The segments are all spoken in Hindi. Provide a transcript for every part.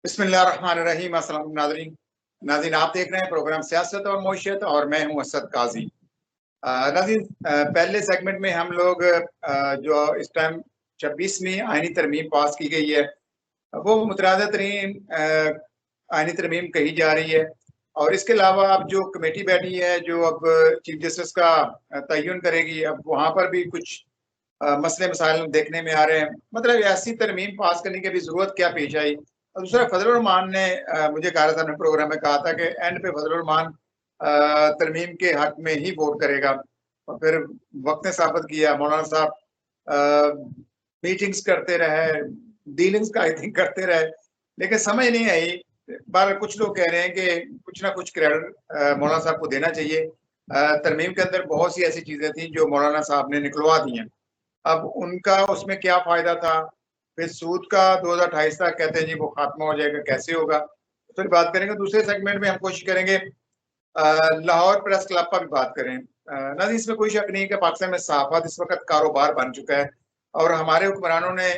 बिस्मिल्लाहिर्रहमानिर्रहीम। अस्सलाम वालेकुम नाज़रीन। नाज़रीन, आप देख रहे हैं प्रोग्राम सियासत और मईशत और मैं हूं असद काजी। नाज़रीन, पहले सेगमेंट में हम लोग जो इस टाइम 26वीं आईनी तरमीम पास की गई है वो मुतराज़ा तरीन आईनी तरमीम कही जा रही है। और इसके अलावा अब जो कमेटी बैठी है जो अब चीफ जस्टिस का तयन करेगी, अब वहाँ पर भी कुछ मसले मसाइल देखने में आ रहे हैं। मतलब ऐसी तरमीम पास करने की भी जरूरत क्या पेश आई। और दूसरा, फजल रहमान ने मुझे कारा साहब ने प्रोग्राम में कहा था कि एंड पे फजल रहमान तरमीम के हक में ही वोट करेगा। और फिर वक्त ने साबित किया, मौलाना साहब मीटिंग्स करते रहे, डीलिंग्स का आई थिंक करते रहे, लेकिन समझ नहीं आई। बार कुछ लोग कह रहे हैं कि कुछ ना कुछ क्रेडिट मौलाना साहब को देना चाहिए। तरमीम के अंदर बहुत सी ऐसी चीजें थी जो मौलाना साहब ने निकलवा दी हैं। अब उनका उसमें क्या फायदा था। फिर सूद का 2028 तक कहते हैं जी वो खात्मा हो जाएगा, कैसे होगा, फिर बात करेंगे। दूसरे सेगमेंट में हम कोशिश करेंगे लाहौर प्रेस क्लब पर भी बात करें। ना, इसमें कोई शक नहीं है कि पाकिस्तान में सहाफत इस वक्त कारोबार बन चुका है और हमारे हुक्मरानों ने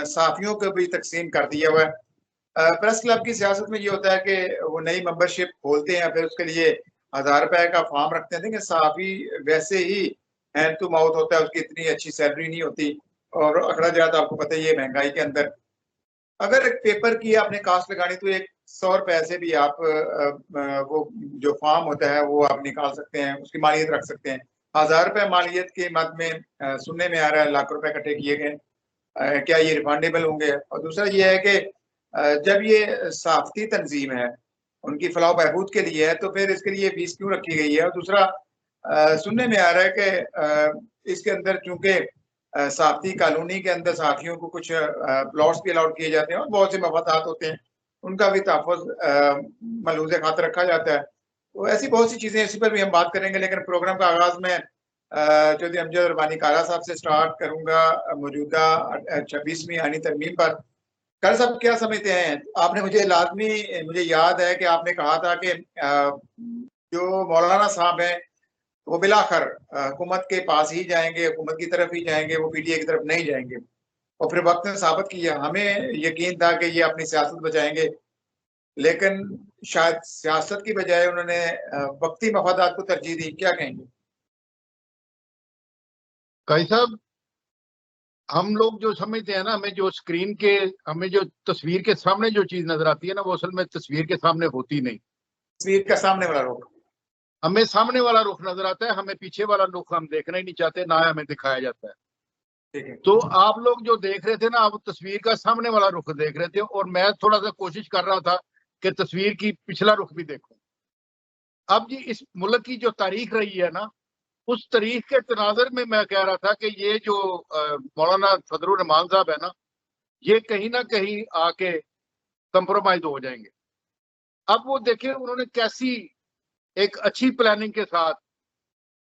सहाफियों को भी तकसीम कर दिया हुआ है। प्रेस क्लब की सियासत में ये होता है कि वो नई मेंबरशिप खोलते हैं, फिर उसके लिए 1000 रुपए का फॉर्म रखते हैं। देखिए, सहाफी वैसे ही हैंड टू माउथ होता है, उसकी इतनी अच्छी सैलरी नहीं होती और अखराजात आपको पता ही है महंगाई के अंदर। अगर एक पेपर की आपने कास्ट लगानी तो 100 रुपए से भी आप वो जो फॉर्म होता है वो आप निकाल सकते हैं, उसकी मालियत रख सकते हैं। 1000 रुपए मालियत के मद में सुनने में आ रहा है लाख रुपए इकट्ठे किए गए। क्या ये रिफंडेबल होंगे? और दूसरा ये है कि जब ये साफ्ती तंजीम है, उनकी फलाह बहबूद के लिए है, तो फिर इसके लिए फीस क्यों रखी गई है? और दूसरा, सुनने में आ रहा है कि इसके अंदर चूंकि साफ्ती कॉलोनी के अंदर साफियों को कुछ प्लॉट्स भी अलाउड किए जाते हैं और बहुत से मफादात होते हैं, उनका भी तहफ़्फ़ुज़ मलहूज़ खातर रखा जाता है। तो ऐसी बहुत सी चीज़ें, इसी पर भी हम बात करेंगे। लेकिन प्रोग्राम का आगाज़ में चौधरी अमजद रब्बानी कारा साहब से स्टार्ट करूंगा। मौजूदा 26वीं आईनी तरमीम पर कारा साहब क्या समझते हैं? आपने मुझे याद है कि आपने कहा था कि जो मौलाना साहब हैं वो बिलाखिर हुकूमत के पास ही जाएंगे, हुकूमत की तरफ ही जाएंगे, वो पीटीए की तरफ नहीं जाएंगे। और फिर वक्त ने साबित किया, हमें यकीन था कि ये अपनी सियासत बचाएंगे, लेकिन शायद सियासत की बजाय उन्होंने वक्ती मफादात को तरजीह दी। क्या कहेंगे? काई साहब, हम लोग जो समझते हैं ना, हमें जो तस्वीर के सामने जो चीज नजर आती है ना, वो असल में तस्वीर के सामने होती नहीं। तस्वीर का सामने वाला रुख, हमें सामने वाला रुख नजर आता है, हमें पीछे वाला रुख हम देखना ही नहीं चाहते, ना हमें दिखाया जाता है। ठीक है। तो आप लोग जो देख रहे थे ना, आप तस्वीर का सामने वाला रुख देख रहे थे और मैं थोड़ा सा कोशिश कर रहा था कि तस्वीर की पिछला रुख भी देखूं। अब जी इस मुल्क की जो तारीख रही है ना, उस तारीख के तनाजर में मैं कह रहा था कि ये जो मौलाना फजलुर रहमान साहब है ना, ये कहीं ना कहीं आके कंप्रोमाइज हो जाएंगे। अब वो देखे उन्होंने कैसी एक अच्छी प्लानिंग के साथ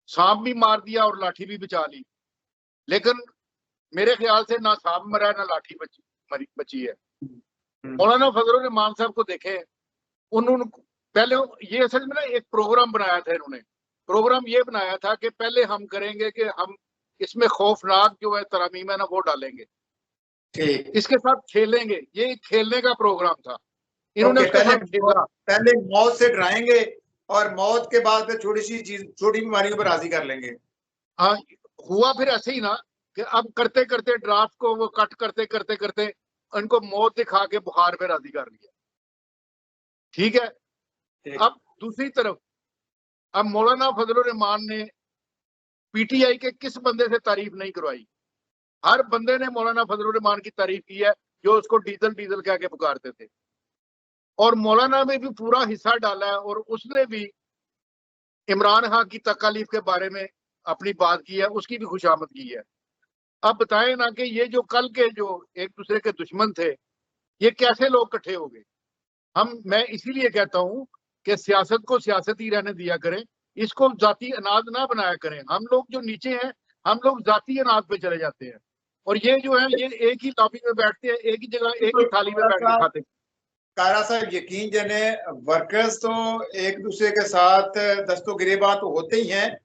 सांप भी मार दिया और लाठी भी बचा ली, लेकिन मेरे ख्याल से ना सांप मरा है ना लाठी बची है। मौलाना फजलुर रहमान साहब को देखें, उन्होंने पहले ये असल में ना एक प्रोग्राम बनाया था। इन्होंने प्रोग्राम ये बनाया था कि पहले हम करेंगे कि हम इसमें खौफनाक जो है तरामीम है ना वो डालेंगे, इसके साथ खेलेंगे। ये खेलने का प्रोग्राम था। इन्होंने उसके साथ खेला। पहले मौत से डराएंगे और मौत के बाद छोटी बीमारियों पर राजी कर लेंगे। हाँ, हुआ फिर ऐसे ही ना कि अब करते करते ड्राफ्ट को वो कट करते करते करते इनको मौत दिखा के बुखार पे राजी कर लिया। ठीक है। अब दूसरी तरफ, अब मौलाना फजलुर रहमान ने पीटीआई के किस बंदे से तारीफ नहीं करवाई? हर बंदे ने मौलाना फजलुर रहमान की तारीफ की है जो उसको डीजल डीजल कह के पुकारते थे। और मौलाना में भी पूरा हिस्सा डाला है और उसने भी इमरान खान की तकालीफ के बारे में अपनी बात की है, उसकी भी खुशामद की है। अब बताएं ना कि ये जो कल के जो एक दूसरे के दुश्मन थे, ये कैसे लोग इकट्ठे हो गए? मैं इसीलिए कहता हूं कि सियासत को सियासत ही रहने दिया करें, इसको जाति अनाज ना बनाया करें। हम लोग जो नीचे हैं, हम लोग जाति अनाज पे चले जाते हैं और ये जो है ये एक ही लॉबी में बैठते हैं, एक ही जगह एक ही थाली में बैठ के खाते हैं। कारा साहब, यकीन जने वर्कर्स तो एक दूसरे के साथ दस्तों गिरेबान तो होते ही हैं,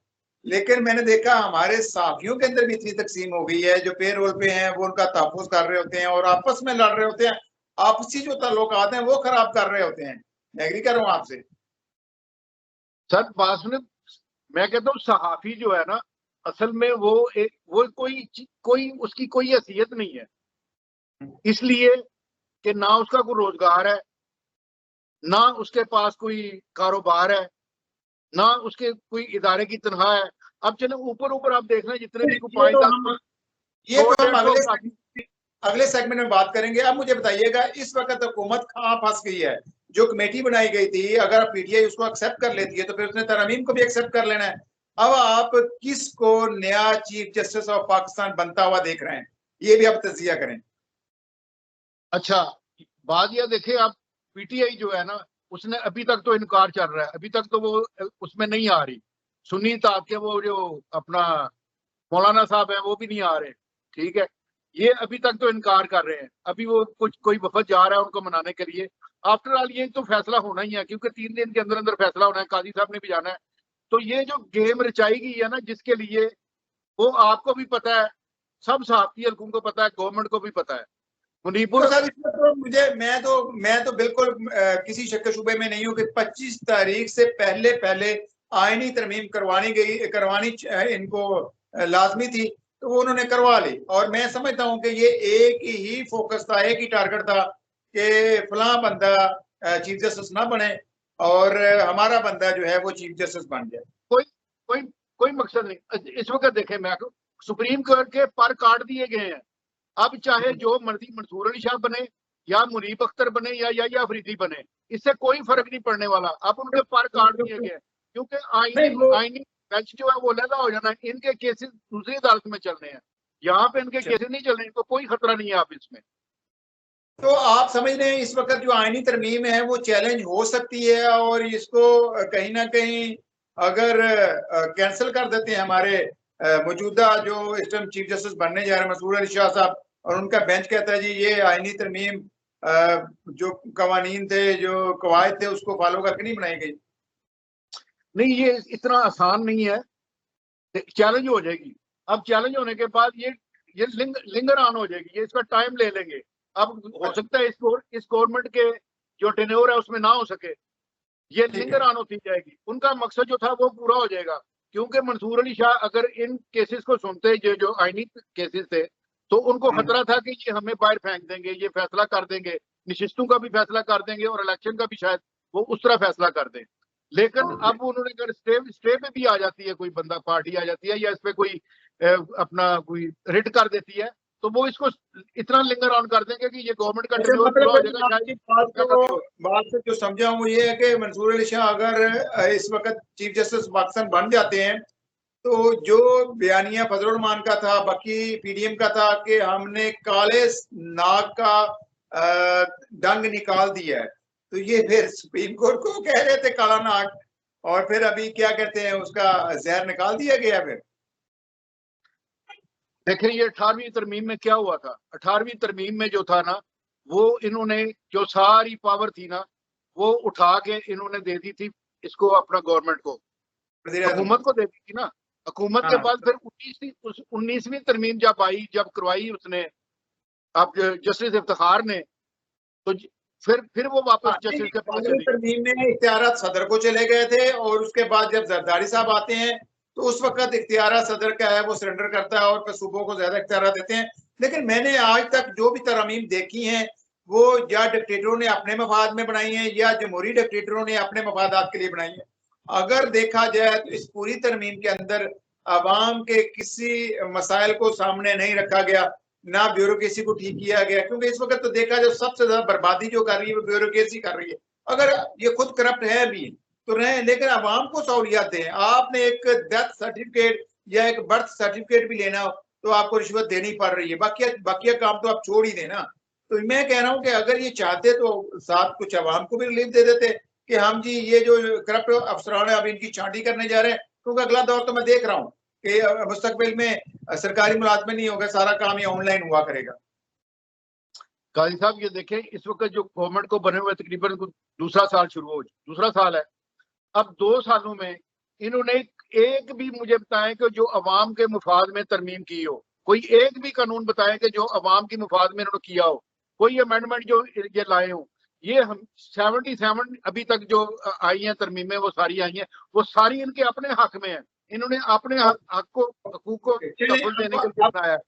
लेकिन मैंने देखा हमारे साथियों के अंदर भी इतनी तकसीम हो गई है। जो पे रोल पे हैं वो उनका तहफ़्फ़ुज़ कर रहे होते हैं और आपस में लड़ रहे होते हैं आपसी जो ताल्लुकात हैं वो खराब कर रहे होते हैं। मैं एग्री कर रहा हूँ आपसे। सर बात सुने, मैं कहता हूँ सहाफी जो है ना, असल में वो कोई उसकी कोई हैसियत नहीं है, इसलिए कि ना उसका कोई रोजगार है, ना उसके पास कोई कारोबार है, ना उसके कोई इदारे की तनख्वाह है। अब चलो ऊपर ऊपर आप देख रहे जितने भी ये तो 5-10 ये तो हम 100-150 अगले सेगमेंट में बात करेंगे। अब मुझे बताइएगा, इस वक्त हुकूमत कहाँ फंस गई है? जो कमेटी बनाई गई थी, अगर पीटीआई उसको एक्सेप्ट कर लेती है तो फिर उसने तरमीम को भी एक्सेप्ट कर लेना है। अब आप किसको नया चीफ जस्टिस ऑफ पाकिस्तान बनता हुआ देख रहे हैं, ये भी आप तजिया करें। अच्छा बात यह देखे आप, पीटीआई जो है ना, उसने अभी तक तो इनकार चल रहा है, अभी तक तो वो उसमें नहीं आ रही। सुन्नी ताब के वो जो अपना मौलाना साहब है वो भी नहीं आ रहे, ठीक है। ये अभी तक तो इनकार कर रहे हैं, अभी वो कोई वफद जा रहा है उनको मनाने के लिए। आफ्टर ऑल ये तो फैसला होना ही है, क्योंकि 3 दिन के अंदर अंदर फैसला होना है, काजी साहब ने भी जाना है। तो ये जो गेम रचाई गई है ना, जिसके लिए वो आपको भी पता है, सब सहाफी हल्कों को पता है, गवर्नमेंट को भी पता है। तो मुनीपुर सर इसमें तो मैं तो बिल्कुल किसी शक शुबे में नहीं हूं कि 25 तारीख से पहले पहले आईनी तरमीम करवानी इनको लाजमी थी, तो वो उन्होंने करवा ली। और मैं समझता हूं कि ये एक ही फोकस था, एक ही टारगेट था कि फलां बंदा चीफ जस्टिस ना बने और हमारा बंदा जो है वो चीफ जस्टिस बन जाए। कोई कोई कोई मकसद नहीं। इस वक्त देखें, मैं सुप्रीम कोर्ट के पर काट दिए गए हैं। अब चाहे जो मर्जी मंसूर अली शाह बने या मुनीब अख्तर बने या अफरीदी बने, इससे कोई फर्क नहीं पड़ने वाला। अब उनके पर काट दिए गए, क्योंकि नहीं वो आईनी बेंच जो है वो लहदा हो जाना है। इनके केसेस दूसरी अदालत में चल रहे हैं, यहाँ पे इनके केसेस नहीं चल रहे, इनको कोई खतरा नहीं है आप इसमें। तो आप समझ रहे हैं इस वक्त जो आईनी तरमीम है वो चैलेंज हो सकती है, और इसको कहीं ना कहीं अगर कैंसिल कर देते हैं हमारे मौजूदा जो इस टाइम चीफ जस्टिस बनने जा रहे हैं मंसूर अली शाह साहब, और उनका बेंच कहता है जी ये आईनी तरमीम जो कवानीन थे, जो कवायद थे, उसको फॉलो करके नहीं बनाई गई। नहीं, ये इतना आसान नहीं है, चैलेंज हो जाएगी। अब चैलेंज होने के बाद ये लिंगर ऑन हो जाएगी, ये इसका टाइम ले लेंगे। अब हो सकता है इस गवर्नमेंट के जो टेन्योर है उसमें ना हो सके, ये लिंगर ऑन होती जाएगी। उनका मकसद जो था वो पूरा हो जाएगा, क्योंकि मंसूर अली शाह अगर इन केसेस को सुनते, जो आईनी केसेस थे, तो उनको खतरा था कि ये हमें बाहर फेंक देंगे, ये फैसला कर देंगे, निशिस्तों का भी फैसला कर देंगे और इलेक्शन का भी शायद वो उस तरह फैसला कर दें। लेकिन अब उन्होंने अगर स्टे पे भी आ जाती है, कोई बंदा पार्टी आ जाती है या इस पे कोई अपना कोई रिट कर देती है, तो वो इसको इतना लिंगर ऑन कर देंगे कि ये गवर्नमेंट का टेन्योर पूरा हो जाएगा। आपकी बात से जो समझा हूँ ये है कि मंसूर अली शाह अगर इस वक्त चीफ जस्टिस पाकिस्तान बन जाते हैं, तो जो बयानिया फजल रहमान का था, बाकी पीडीएम का था कि हमने काले नाग का डंग निकाल दिया है, तो ये फिर सुप्रीम कोर्ट को कह रहे थे काला नाग, और फिर अभी क्या कहते हैं उसका जहर निकाल दिया गया। फिर देखें ये 18वीं तरमीम में क्या हुआ था। 18वीं तरमीम में जो था ना, वो इन्होंने जो सारी पावर थी ना, वो उठा के इन्होंने दे दी थी इसको, अपना गवर्नमेंट को, हुकूमत को दे दी थी ना। हुकूमत के बाद फिर 19वीं तरमीम जब आई, जब करवाई उसने अब जस्टिस इफ्तिखार ने, तो फिर वो वापस जस्टिस के पास चली। तरमीम में इख्तियारात सदर को चले गए थे, और उसके बाद जब जरदारी साहब आते हैं तो उस वक्त इख्तियारात सदर का है वो सरेंडर करता है और फिर सूबों को ज्यादा इख्तियारात देते हैं। लेकिन मैंने आज तक जो भी तरमीम देखी हैं वो या डिक्टेटरों ने अपने मफाद में बनाई है या जमहूरी डिक्टेटरों ने अपने मफादात के लिए बनाई है। अगर देखा जाए तो इस पूरी तरमीम के अंदर अवाम के किसी मसाइल को सामने नहीं रखा गया, ना ब्यूरोक्रेसी को ठीक किया गया, क्योंकि इस वक्त तो देखा जाए सबसे ज्यादा बर्बादी जो कर रही है वो ब्यूरोक्रेसी कर रही है। अगर ये खुद करप्ट है भी तो रहे, लेकिन आवाम को सहूलियत दें। आपने एक डेथ सर्टिफिकेट या एक बर्थ सर्टिफिकेट भी लेना हो तो आपको रिश्वत देनी पड़ रही है, बाकी काम तो आप छोड़ ही देना। तो मैं कह रहा हूं कि अगर ये चाहते तो साथ कुछ आवाम को भी रिलीफ दे देते कि हम जी ये जो करप्ट अफसरान है अब इनकी छांटी करने जा रहे हैं, क्योंकि अगला दौर तो मैं देख रहा हूँ कि मुस्तकबिल में सरकारी मुलाजमे नहीं होगा, सारा काम ये ऑनलाइन हुआ करेगा। काजी साहब ये देखें, इस वक्त जो गवर्नमेंट को बने हुए तकरीबन दूसरा साल शुरू हो, दूसरा साल है। अब 2 सालों में इन्होंने एक भी मुझे बताएं कि जो अवाम के मुफाद में तरमीम की हो, कोई एक भी कानून बताएं कि जो अवाम की मुफाद में इन्होंने किया हो। कोई अमेंडमेंट जो ये लाए हूँ, ये हम 77 अभी तक जो आई हैं तरमीमें, वो सारी आई हैं, वो सारी इनके अपने हक में है। इन्होंने अपने हक को, हकूक को तहफ़्फ़ुज़ देने के लिए बनाया है।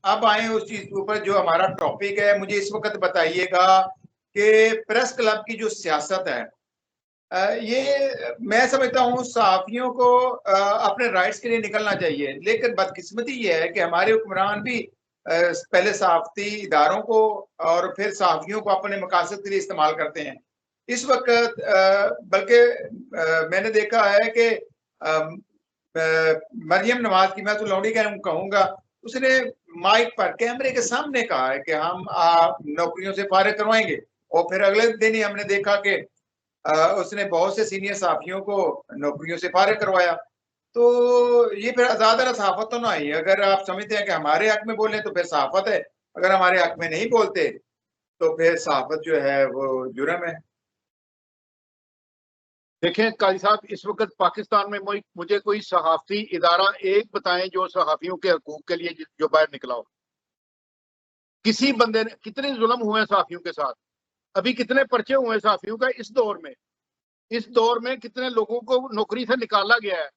अब आए उस चीज के ऊपर जो हमारा टॉपिक है। मुझे इस वक्त बताइएगा कि प्रेस क्लब की जो सियासत है, ये मैं समझता हूँ सहाफियों को अपने राइट्स के लिए निकलना चाहिए, लेकिन बदकिस्मती ये है कि हमारे हुक्मरान भी पहले सहाफती इदारों को और फिर सहाफियों को अपने मकासद के लिए इस्तेमाल करते हैं। इस वक्त बल्कि मैंने देखा है कि मरियम नवाज की, मैं तो लौंडी कहूंगा, उसने माइक पर कैमरे के सामने कहा है कि हम नौकरियों से फारिग करवाएंगे, और फिर अगले दिन ही हमने देखा कि उसने बहुत से सीनियर सहाफियों को नौकरियों से फारिग करवाया। तो ये फिर आजाद सहाफत तो ना आई। अगर आप समझते हैं कि हमारे हक में बोले तो फिर सहाफत है, अगर हमारे हक में नहीं बोलते तो फिर सहाफत जो है वो जुर्म है। देखें काजी साहब, इस वक्त पाकिस्तान में मुझे कोई सहाफी इदारा एक बताएं जो सहाफियों के हकूक के लिए जो बाहर निकला हो। किसी बंदे ने, कितने जुल्म हुए हैं सहाफियों के साथ, अभी कितने पर्चे हुए हैं सहाफियों का इस दौर में कितने लोगों को नौकरी से निकाला गया है।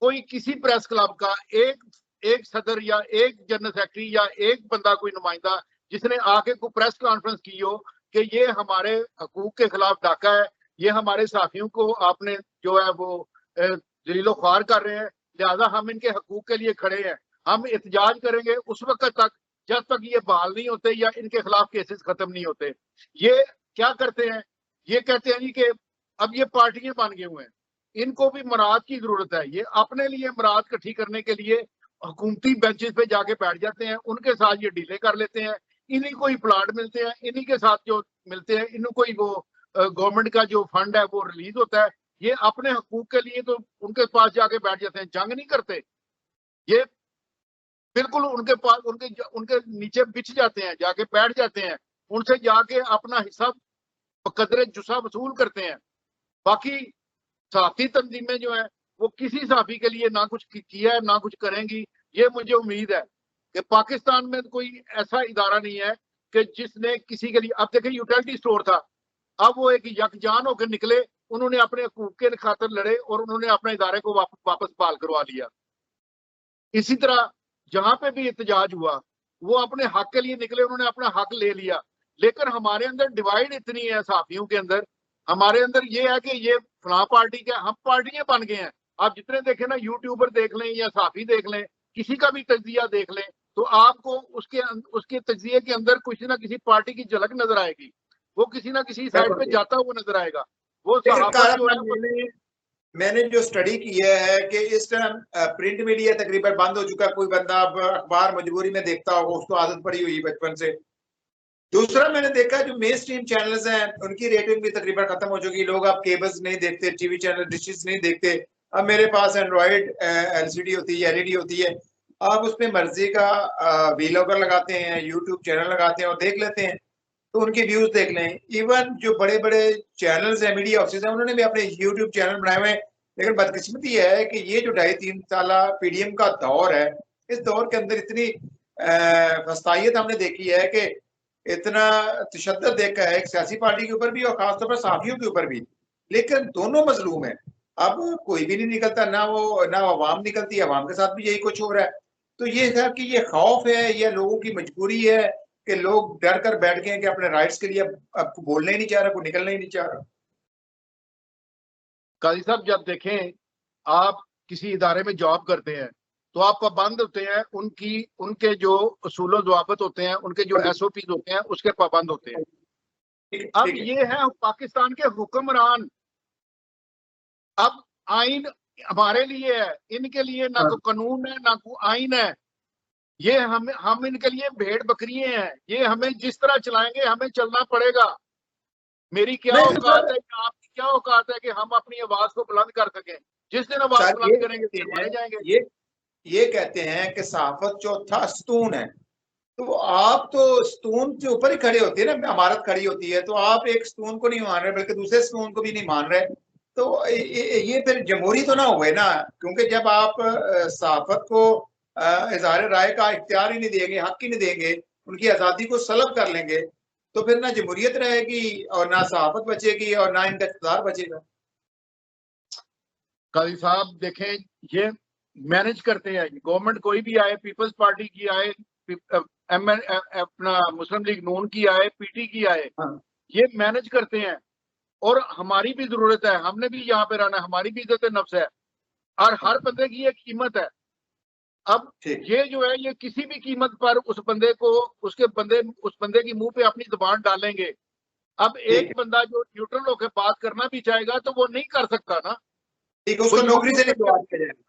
कोई किसी प्रेस क्लब का एक सदर या एक जनरल सेक्रेटरी या एक बंदा, कोई नुमाइंदा जिसने आके कोई प्रेस कॉन्फ्रेंस की हो कि ये हमारे हकूक के खिलाफ डाका है, ये हमारे साथियों को आपने जो है वो जलीलो ख्वार कर रहे हैं, लिहाजा हम इनके हकूक के लिए खड़े हैं, हम एहतजाज करेंगे उस वक्त तक जब तक ये बहाल नहीं होते या इनके खिलाफ केसेस खत्म नहीं होते। ये क्या करते हैं, ये कहते हैं जी कि अब ये पार्टियां बन गए हुए हैं, इनको भी मराद की जरूरत है। ये अपने लिए मराद इकट्ठी करने के लिए हुकूमती बेंचेस पे जाके बैठ जाते हैं, उनके साथ ये डीले कर लेते हैं, इन्हीं को ही प्लाट मिलते हैं, इन्हीं के साथ जो मिलते हैं, इन्हीं को ही वो गवर्नमेंट का जो फंड है वो रिलीज होता है। ये अपने हकूक के लिए तो उनके पास जाके बैठ जाते हैं, जंग नहीं करते। ये बिल्कुल उनके पास उनके नीचे बिछ जाते हैं, जाके बैठ जाते हैं, उनसे जाके अपना हिस्सा कदरे जुस्सा वसूल करते हैं। बाकी साथी तंजीमें जो है वो किसी साथी के लिए ना कुछ किया है ना कुछ करेंगी। ये मुझे उम्मीद है कि पाकिस्तान में कोई ऐसा इदारा नहीं है कि जिसने किसी के लिए, अब देखें यूटिलिटी स्टोर था, अब वो एक यकजान होकर निकले, उन्होंने अपने हकूक के खातिर लड़े और उन्होंने अपने इदारे को वापस बहाल करवा लिया। इसी तरह जहां पे भी एहतजाज हुआ वो अपने हक के लिए निकले, उन्होंने अपना हक ले लिया। लेकिन हमारे अंदर डिवाइड इतनी है साफियों के अंदर, हमारे अंदर ये है कि ये फलां पार्टी के, हम पार्टियां बन गए हैं। आप जितने देखें ना, यूट्यूबर देख लें या साफी देख लें, किसी का भी तजिया देख लें, तो आपको उसके तजिए के अंदर किसी ना किसी पार्टी की झलक नजर आएगी, वो किसी ना किसी साइड पे जाता हुआ नजर आएगा। वो सहाफत जो है, मैंने जो स्टडी किया है कि इस टाइम प्रिंट मीडिया तकरीबन बंद हो चुका है। कोई बंदा अब अखबार मजबूरी में देखता होगा, उसको आदत पड़ी हुई बचपन से। दूसरा मैंने देखा जो मेन स्ट्रीम चैनल्स हैं उनकी रेटिंग भी तकरीबन खत्म हो चुकी है। लोग अब केबल्स नहीं देखते, टीवी चैनल डिशेस नहीं देखते। अब मेरे पास एंड्रॉइड एलसीडी होती है, एलईडी होती है, आप उसमें मर्जी का वीलॉगर लगाते हैं, यूट्यूब चैनल लगाते हैं और देख लेते हैं, तो उनके व्यूज देख लें। इवन जो बड़े बड़े चैनल्स हैं, मीडिया हाउसेज हैं, उन्होंने भी अपने यूट्यूब चैनल बनाए हुए हैं। लेकिन बदकिस्मती है कि ये जो 2.5-3 साल पीडीएम का दौर है, इस दौर के अंदर इतनी फस्तायत हमने देखी है कि इतना तशद्दुद देखा है एक सियासी पार्टी के ऊपर भी और खासतौर पर सहाफियों के ऊपर भी। लेकिन दोनों मजलूम है, अब कोई भी नहीं निकलता, ना अवाम निकलती, अवाम के साथ भी यही कुछ हो रहा है। तो ये है कि ये खौफ है या लोगों की मजबूरी है कि लोग डर कर बैठ गए हैं कि अपने राइट्स के लिए अब बोलना ही नहीं चाह रहा, कोई निकलना ही नहीं चाह रहा। काजी साहब, जब देखें आप किसी इदारे में जॉब करते हैं तो आप पाबंद होते हैं उनके जो उसूल ज़वाबित होते हैं, उनके जो एसओपी होते हैं, उसके पाबंद होते हैं। अब ये है पाकिस्तान के हुक्मरान, अब आइन हमारे लिए है, इनके लिए ना कोई कानून है ना कोई आइन है। ये हम इनके लिए भेड़ बकरियां हैं, ये हमें जिस तरह चलाएंगे हमें चलना पड़ेगा। मेरी क्या औकात है, आपकी क्या औकात है कि हम अपनी आवाज को बुलंद कर सकें? जिस दिन आवाज बुलंद करेंगे फिर मारे जाएंगे। ये कहते हैं कि सहाफत चौथा स्तून है, तो आप तो स्तून के ऊपर ही खड़े होते हैं ना, इमारत खड़ी होती है, तो आप एक स्तून को नहीं मान रहे बल्कि दूसरे स्तून को भी नहीं मान रहे। तो ये फिर जमहूरी तो ना हुए ना, क्योंकि जब आप सहाफत को इजहार राय का इख्तियार ही नहीं देंगे, हक ही नहीं देंगे, उनकी आज़ादी को सलब कर लेंगे, तो फिर ना जमहूरियत रहेगी और ना सहाफत बचेगी और ना इनका इक़्तिदार बचेगा। काजी साहब देखें, ये मैनेज करते हैं, गवर्नमेंट कोई भी आए, पीपल्स पार्टी की आए, अपना मुस्लिम लीग नून की आए, पीटी की आए, हाँ। ये मैनेज करते हैं। और हमारी भी जरूरत है, हमने भी यहाँ पे रहना है, हमारी भी इज्जत नफ्स है और हर बंदे की एक कीमत है। अब ये जो है, ये किसी भी कीमत पर उस बंदे को, उस बंदे की मुंह पे अपनी जुबान डालेंगे। अब एक बंदा जो न्यूट्रल होकर बात करना भी चाहेगा तो वो नहीं कर सकता ना, ठीक है, उसको नौकरी से निकलवा दिया जाएगा।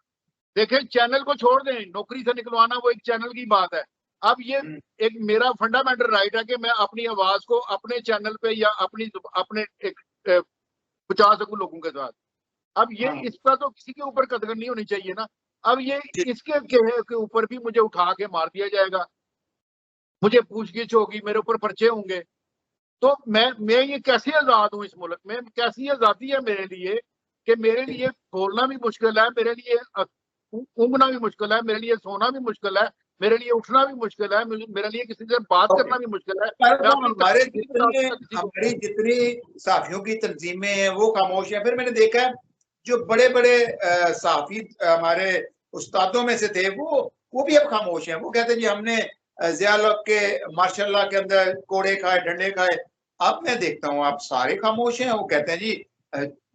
देखें, चैनल को छोड़ दें, नौकरी से निकलवाना वो एक चैनल की बात है। अब ये एक मेरा फंडामेंटल राइट है कि मैं अपनी आवाज को अपने चैनल पे या अपने एक 50 लोगों के साथ, अब ये इसका तो किसी के ऊपर कदर नहीं होनी चाहिए ना। अब ये इसके के ऊपर भी मुझे उठा के मार दिया जाएगा, मुझे पूछगिछ होगी, मेरे ऊपर पर्चे होंगे, तो मैं ये कैसे आजाद हूँ इस मुल्क में? कैसी आजादी है मेरे लिए कि मेरे लिए बोलना भी मुश्किल है, मेरे लिए ऊँघना भी मुश्किल है, मेरे लिए सोना भी मुश्किल है, मेरे लिए उठना भी मुश्किल है, मेरे लिए किसी से बात करना भी मुश्किल है। हमारी जितनी साथियों की तंजीमें हैं वो खामोश है। फिर मैंने देखा है जो बड़े बड़े साफी हमारे उस्तादों में से थे वो भी अब खामोश हैं। वो कहते हैं जी हमने ज़िया-उल-हक के माशाअल्लाह के अंदर कोड़े खाए, डंडे खाए। अब मैं देखता हूँ आप सारे खामोश हैं। वो कहते हैं जी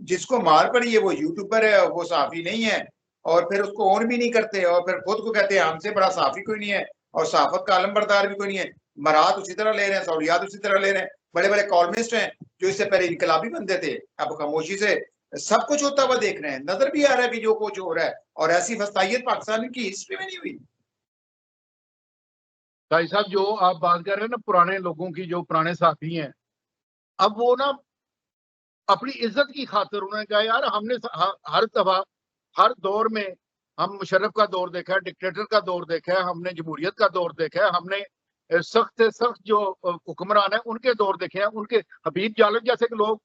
जिसको मार पड़ी है वो यूट्यूबर है, वो साफी नहीं है, और फिर उसको ऑन भी नहीं करते और फिर खुद को कहते हैं हमसे बड़ा साफी कोई नहीं है और सहाफत का आलमबरदार भी कोई नहीं है। मराहत उसी तरह ले रहे हैं, सहूलियात उसी तरह ले रहे हैं। बड़े बड़े कॉलमिस्ट हैं जो इससे पहले इनकलाबी बनते थे, अब खामोशी से सब कुछ होता हुआ देख रहे हैं। नजर भी आ रहा है कि जो कुछ हो रहा है, और ऐसी फस्तायत पाकिस्तान की हिस्ट्री में नहीं हुई। भाई साहब, जो आप बात कर रहे हैं ना पुराने लोगों की, जो पुराने साथी हैं, अब वो ना अपनी इज्जत की खातिर उन्होंने कहा यार हमने हर दफा हर दौर में हम मुशर्रफ का दौर देखा है, डिक्टेटर का दौर देखा है, हमने जमहूरियत का दौर देखा है, हमने सख्त से सख्त जो हुक्मरान है उनके दौर देखे हैं, उनके हबीब जालद जैसे लोग,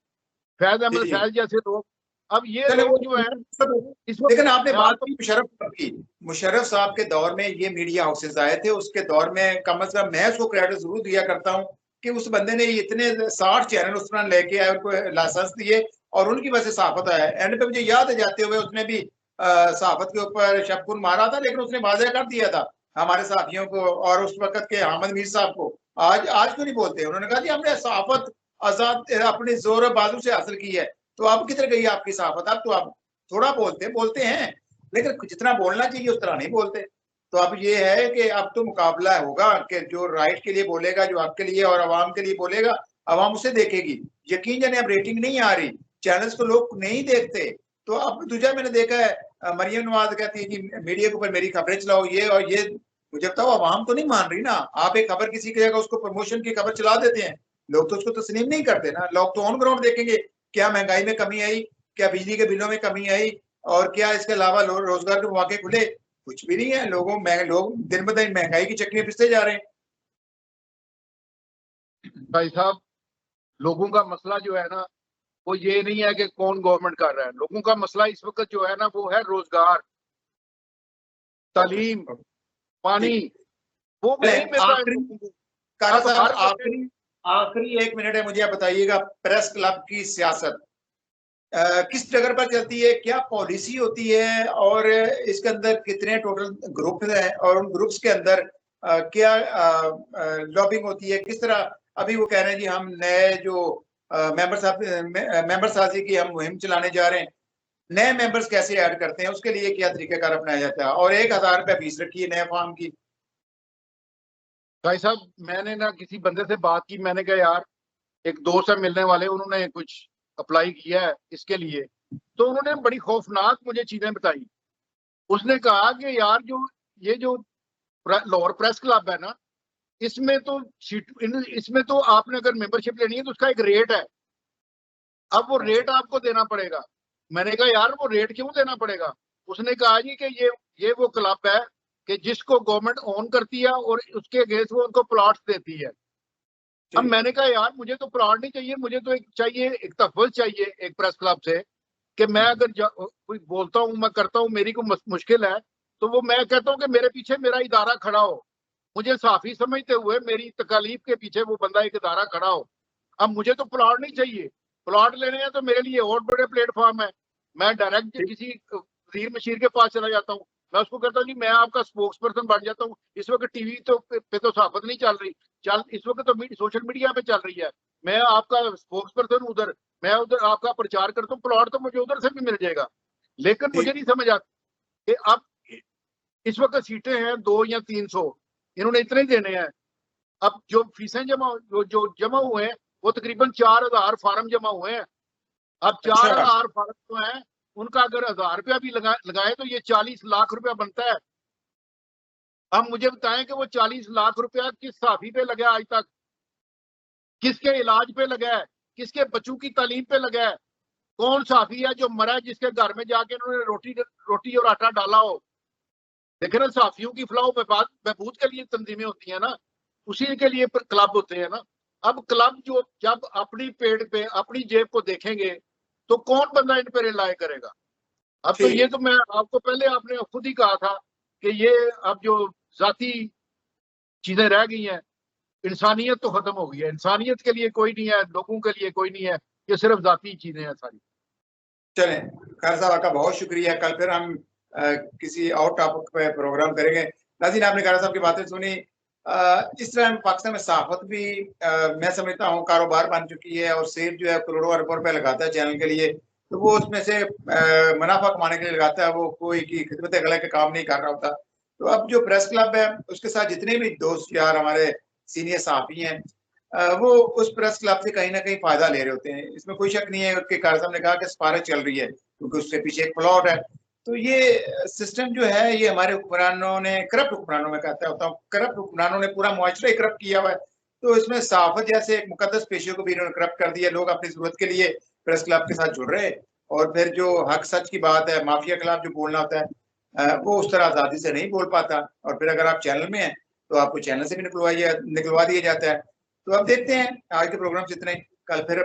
फैज अहमद फैज जैसे लोग। अब ये लोग जो है, लेकिन आपने बात की मुशर्रफ की, मुशर्रफ साहब के दौर में ये मीडिया हाउसेज आए थे, उसके दौर में कम से कम मैं उसको क्रेडिट जरूर दिया करता हूँ कि उस बंदे ने इतने 60 चैनल उस तरह लेके आए, उनको लाइसेंस दिए और उनकी वजह से सहाफत आया। एंड पे मुझे याद है जाते हुए उसने भी सहाफत के ऊपर शबकुन मारा था, लेकिन उसने वाज़ेह कर दिया था हमारे साथियों को और उस वक्त के अहमद मीर साहब को। आज क्यों नहीं बोलते? उन्होंने कहा जी हमने सहाफत आजाद अपनी जोर बाजू से हासिल की है। तो अब किधर गई आपकी सहाफत? अब तो आप थोड़ा बोलते हैं, लेकिन जितना बोलना चाहिए उस तरह नहीं बोलते। तो अब ये है कि अब तो मुकाबला होगा कि जो राइट के लिए बोलेगा, जो हक के लिए और अवाम के लिए बोलेगा, अवाम उसे देखेगी। यकीन जाने अब रेटिंग नहीं आ रही, चैनल्स को लोग नहीं देखते। तो अब दूसरा मैंने देखा है मरियम नवाज कहती है कि मीडिया के ऊपर मेरी खबरें चलाओ, ये और ये। मुझे बताओ अवाम तो नहीं मान रही ना। आप एक खबर किसी की जगह उसको प्रमोशन की खबर चला देते हैं, लोग तो उसको तस्लीम नहीं करते ना। लोग तो ऑन ग्राउंड देखेंगे क्या महंगाई में कमी आई, क्या बिजली के बिलों में कमी आई, और क्या इसके अलावा रोजगार के मौके खुले। कुछ भी नहीं है। लोग दिन ब दिन महंगाई की चक्रियां पिसते जा रहे हैं। भाई साहब, लोगों का मसला जो है ना, वो ये नहीं है कि कौन गवर्नमेंट कर रहा है। लोगों का मसला इस वक्त जो है ना, वो है रोजगार, तालीम, पानी, वो नहीं मिल रहा है। आखिरी 1 मिनट है, मुझे आप बताइएगा प्रेस क्लब की सियासत किस जगह पर चलती है, क्या पॉलिसी होती है, और इसके अंदर कितने टोटल ग्रुप हैं, और उन ग्रुप्स के अंदर क्या लॉबिंग होती है, किस तरह? अभी वो कह रहे हैं जी हम नए जो मेंबर साथी की हम मुहिम चलाने जा रहे हैं। नए मेंबर्स कैसे ऐड करते हैं, उसके लिए क्या तरीकाकार अपनाया जाता है? और 1000 रुपया फीस रखी है नए फॉर्म की। भाई साहब, मैंने ना किसी बंदे से बात की, मैंने कहा यार एक दोस्त है मिलने वाले, उन्होंने कुछ अप्लाई किया है इसके लिए, तो उन्होंने बड़ी खौफनाक मुझे चीजें बताई। उसने कहा कि यार जो लाहौर प्रेस क्लब है ना, इसमें तो इसमें तो आपने अगर मेंबरशिप लेनी है तो उसका एक रेट है। अब वो रेट आपको देना पड़ेगा। मैंने कहा यार वो रेट क्यों देना पड़ेगा? उसने कहा जी कि ये वो क्लब है कि जिसको गवर्नमेंट ओन करती है और उसके अगेंस्ट वो उनको प्लॉट्स देती है। अब मैंने कहा यार मुझे तो प्लॉट नहीं चाहिए, मुझे तो एक तहफ़्फ़ुज़ चाहिए एक प्रेस क्लब से, कि मैं अगर कोई बोलता हूँ, मैं करता हूँ, मेरी को मुश्किल है, तो वो मैं कहता हूँ कि मेरे पीछे मेरा इदारा खड़ा हो। मुझे साफी समझते हुए मेरी तकालीफ के पीछे वो बंदा एक इदारा खड़ा हो। अब मुझे तो प्लॉट नहीं चाहिए, प्लॉट लेने हैं तो मेरे लिए और बड़े प्लेटफॉर्म है। मैं डायरेक्ट किसी वजीर मशीर के पास चला जाता हूँ, मैं उसको कहता हूँ जी मैं आपका स्पोक्स पर्सन बन जाता हूँ। इस वक्त टीवी तो पे तो सहाफत नहीं चल रही, इस वक्त तो सोशल मीडिया पे चल रही है। मैं आपका स्पोक्स पर्सन उधर, मैं उधर आपका प्रचार करता हूँ, प्लॉट तो मुझे उधर से भी मिल जाएगा। लेकिन मुझे नहीं समझ आता कि अब इस वक्त सीटें हैं 200 या 300, इन्होंने इतने देने हैं। अब जो फीसें जो जमा हुए हैं वो तकरीबन 4000 फार्म जमा हुए हैं। अब 4000 फार्म जो है उनका अगर 1000 रुपया भी लगाए तो ये 40 लाख रुपया बनता है। अब मुझे बताएं कि वो 40 लाख रुपया किस साफी पे लगा आज तक, किसके इलाज पे लगा है, किसके बच्चों की तालीम पे लगा है? कौन साफी है जो मरा है जिसके घर में जाके उन्होंने रोटी और आटा डाला हो? लेकिन ना साफियों की फलाह बहबूद के लिए तंजीमें होती है ना, उसी के लिए क्लब होते हैं ना। अब क्लब जो जब अपनी पेट पे अपनी जेब को देखेंगे तो कौन बंदा इन पर रिलाय करेगा? अब तो ये तो मैं आपको पहले आपने खुद ही कहा था कि ये अब जो जाती चीजें रह गई हैं, इंसानियत तो खत्म हो गई है। इंसानियत के लिए कोई नहीं है, लोगों के लिए कोई नहीं है, ये सिर्फ जाती चीजें हैं सारी। चलें, खान साहब आपका बहुत शुक्रिया। कल फिर हम किसी और टॉपिक पे प्रोग्राम करेंगे। नाज़रीन, आपने खान साहब की बातें सुनी। इस तरह पाकिस्तान में सहाफत भी मैं समझता हूँ कारोबार बन चुकी है, और सेठ जो है करोड़ों अरबों रुपए लगाता है चैनल के लिए, तो वो उसमें से मुनाफा कमाने के लिए लगाता है, वो कोई की खिदमत गला के काम नहीं कर रहा होता। तो अब जो प्रेस क्लब है उसके साथ जितने भी दोस्त यार हमारे सीनियर सहाफी हैं, वो उस प्रेस क्लब से कहीं ना कहीं फायदा ले रहे होते हैं, इसमें कोई शक नहीं है। उसके कार साहब ने कहा कि सिफारिश चल रही है क्योंकि उसके पीछे एक प्लॉट है। तो ये सिस्टम जो है ये हमारे हुक्मरानों ने, करप्ट हुक्मरानों में कहता होता हूँ, करप्ट हुक्मरानों ने पूरा मुआशरा ही करप्ट किया हुआ है। तो इसमें सहाफत जैसे एक मुकद्दस पेशे को भी इन्होंने करप्ट कर दिया। लोग अपनी जरूरत के लिए प्रेस क्लब के साथ जुड़ रहे, और फिर जो हक सच की बात है, माफिया के खिलाफ जो बोलना होता है, वो उस तरह आजादी से नहीं बोल पाता। और फिर अगर आप चैनल में हैं तो आपको चैनल से भी निकलवा दिया जाता है। तो अब देखते हैं, आज के प्रोग्राम से इतना ही। कल फिर